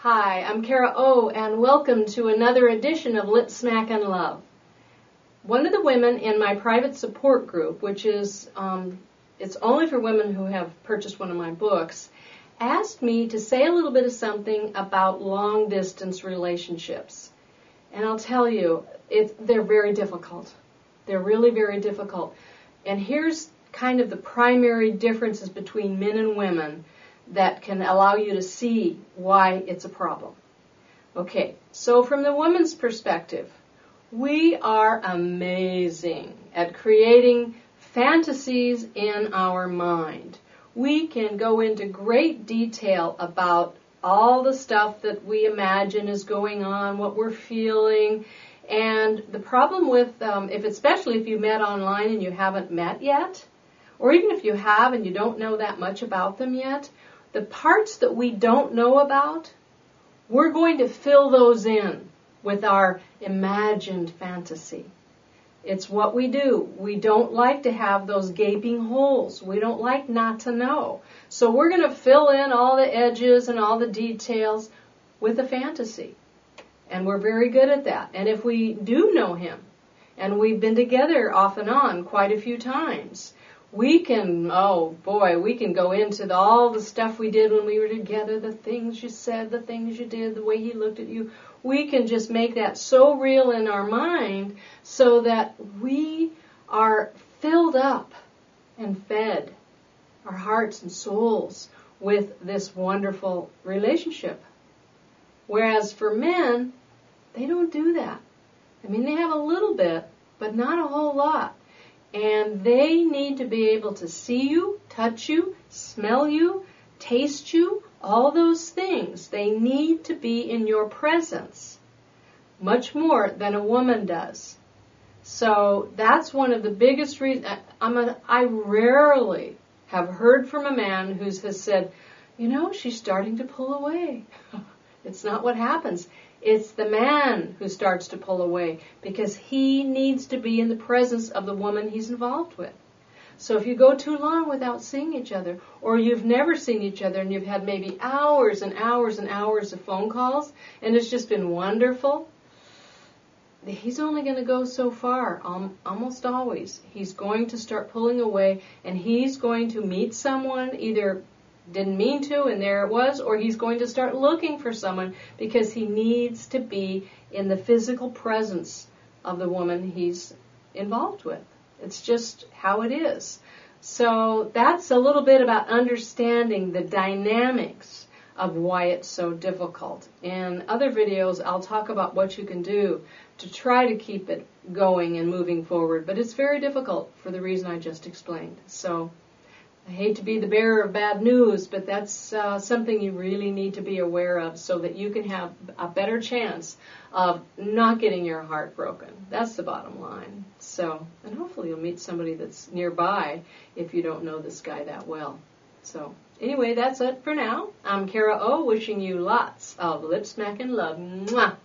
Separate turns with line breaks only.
Hi, I'm Kara O, and welcome to another edition of Lip Smack and Love. One of the women in my private support group, which is, it's only for women who have purchased one of my books, asked me to say a little bit of something about long-distance relationships. And I'll tell you, they're very difficult. They're really very difficult. And here's kind of the primary differences between men and women that can allow you to see why it's a problem. Okay, so from the woman's perspective, we are amazing at creating fantasies in our mind. We can go into great detail about all the stuff that we imagine is going on, what we're feeling. And the problem with, especially if you met online and you haven't met yet, or even if you have and you don't know that much about them yet, the parts that we don't know about, we're going to fill those in with our imagined fantasy. It's what we do. We don't like to have those gaping holes. We don't like not to know. So we're going to fill in all the edges and all the details with a fantasy. And we're very good at that. And if we do know him, and we've been together off and on quite a few times, we can go into all the stuff we did when we were together, the things you said, the things you did, the way he looked at you. We can just make that so real in our mind so that we are filled up and fed, our hearts and souls, with this wonderful relationship. Whereas for men, they don't do that. I mean, they have a little bit, but not a whole lot. And they need to be able to see you, touch you, smell you, taste you, all those things. They need to be in your presence much more than a woman does. So that's one of the biggest reasons. I rarely have heard from a man who has said, she's starting to pull away. It's not what happens. It's the man who starts to pull away because he needs to be in the presence of the woman he's involved with. So if you go too long without seeing each other, or you've never seen each other and you've had maybe hours and hours and hours of phone calls, and it's just been wonderful, he's only going to go so far, almost always. He's going to start pulling away, and he's going to meet someone, either didn't mean to, and there it was, or he's going to start looking for someone because he needs to be in the physical presence of the woman he's involved with. It's just how it is. So that's a little bit about understanding the dynamics of why it's so difficult. In other videos, I'll talk about what you can do to try to keep it going and moving forward, but it's very difficult for the reason I just explained. So I hate to be the bearer of bad news, but that's something you really need to be aware of so that you can have a better chance of not getting your heart broken. That's the bottom line. So, and hopefully you'll meet somebody that's nearby if you don't know this guy that well. So, anyway, that's it for now. I'm Kara O, wishing you lots of lip smack and love. Mwah!